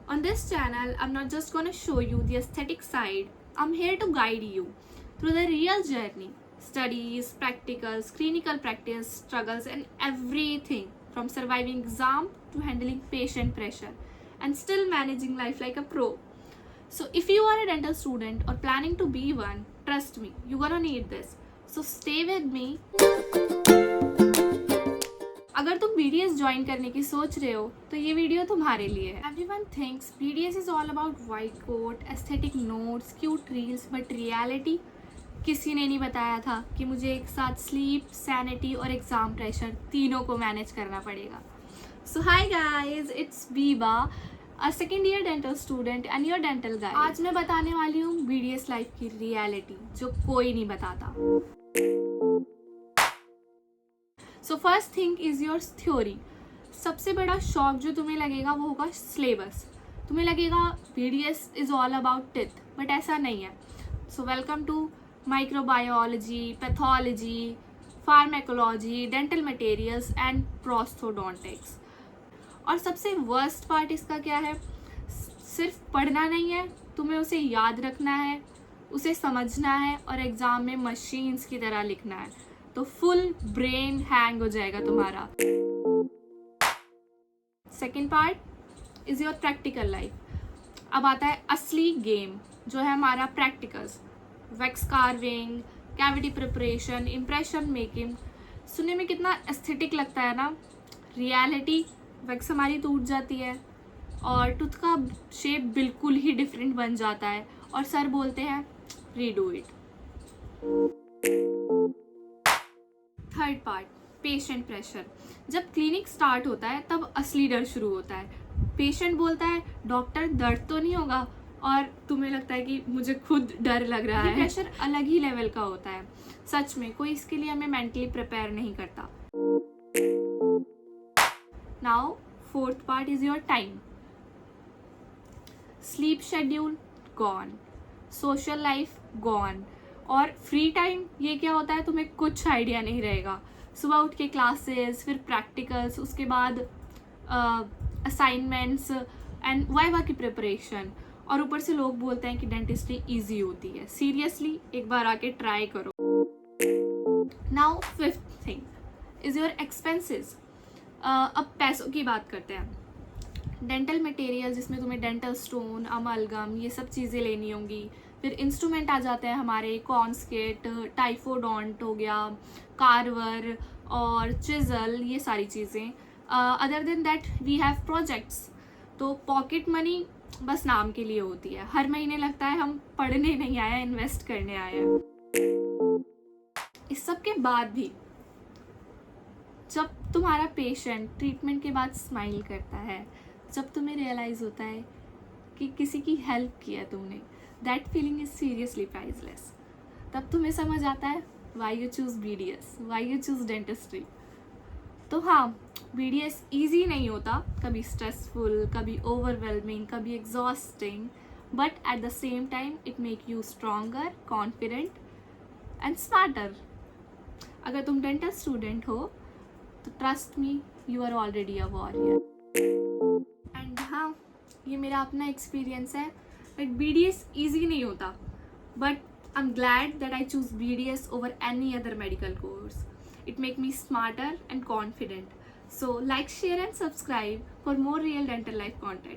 On this channel, I'm not just gonna show you the aesthetic side, I'm here to guide you through the real journey, studies, practicals, clinical practice, struggles, and everything from surviving exam to handling patient pressure and still managing life like a pro. So, if you are a dental student or planning to be one, trust me, you're gonna need this. So, stay with me. अगर तुम BDS join करने की सोच रहे हो तो ये video तुम्हारे लिए है. Everyone thinks BDS is all about white coat, aesthetic notes, cute reels, but reality किसी ने नहीं बताया था कि मुझे एक साथ स्लीप, सैनिटी और एग्जाम प्रेशर तीनों को मैनेज करना पड़ेगा. सो हाय guys, it's Biba, a second year dental student and your dental guide. आज मैं बताने वाली हूँ BDS लाइफ की रियलिटी जो कोई नहीं बताता. So first thing is your theory. सबसे बड़ा शॉक जो तुम्हें लगेगा वो होगा सिलेबस. तुम्हें लगेगा BDS is all about teeth, but ऐसा नहीं है. So welcome to microbiology, pathology, pharmacology, dental materials and prosthodontics. और सबसे वर्स्ट पार्ट इसका क्या है, सिर्फ पढ़ना नहीं है, तुम्हें उसे याद रखना है, उसे समझना है और एग्जाम में मशीन्स की तरह लिखना है. तो फुल ब्रेन हैंग हो जाएगा तुम्हारा. Second part is your practical life. अब आता है असली गेम जो है हमारा practicals. Wax carving, cavity preparation, impression making. सुनने में कितना एस्थेटिक लगता है ना. रियलिटी, वैक्स हमारी टूट जाती है और टूथ का शेप बिल्कुल ही डिफरेंट बन जाता है और सर बोलते हैं redo it. Third part, patient pressure. जब क्लिनिक स्टार्ट होता है तब असली डर शुरू होता है. पेशेंट बोलता है डॉक्टर दर्द तो नहीं होगा, और तुम्हें लगता है कि मुझे खुद डर लग रहा है. प्रेशर अलग ही लेवल का होता है. सच में कोई इसके लिए हमें मेंटली प्रिपेयर नहीं करता. Now fourth part is your time. Sleep schedule gone, social life gone, और फ्री टाइम ये क्या होता है तुम्हें कुछ आइडिया नहीं रहेगा. सुबह उठ के क्लासेस, फिर प्रैक्टिकल्स, उसके बाद असाइनमेंट्स एंड वाइवा की प्रिपरेशन, और ऊपर से लोग बोलते हैं कि डेंटिस्ट्री इजी होती है. सीरियसली एक बार आके ट्राई करो. Now fifth thing is your expenses. अब पैसों की बात करते हैं. डेंटल मटेरियल जिसमें तुम्हें डेंटल स्टोन, अमलगम, ये सब चीज़ें लेनी होंगी. फिर इंस्ट्रूमेंट आ जाते हैं हमारे, कॉन्स्केट, टाइफोडोंट हो गया, कार्वर और चिजल, ये सारी चीज़ें. Other than that we have projects. तो पॉकेट मनी बस नाम के लिए होती है. हर महीने लगता है हम पढ़ने नहीं आए, इन्वेस्ट करने आए हैं. इस सब के बाद भी जब तुम्हारा पेशेंट ट्रीटमेंट के बाद स्माइल करता है, जब तुम्हें रियलाइज़ होता है कि किसी की हेल्प किया तुमने, that feeling is seriously priceless. तब तुम्हें समझ आता है why you choose BDS, why you choose dentistry. तो हाँ, BDS ईजी नहीं होता, कभी स्ट्रेसफुल, कभी ओवरवेलमिंग, कभी exhausting, but at the same time it make you stronger, confident and smarter. अगर तुम डेंटल स्टूडेंट हो तो trust me, you are already a warrior. And हाँ, ये मेरा अपना एक्सपीरियंस है. बट BDS ईजी नहीं होता, but I am glad that I choose BDS over any other medical course. It make me smarter and confident. So like, share and subscribe for more real dental life content.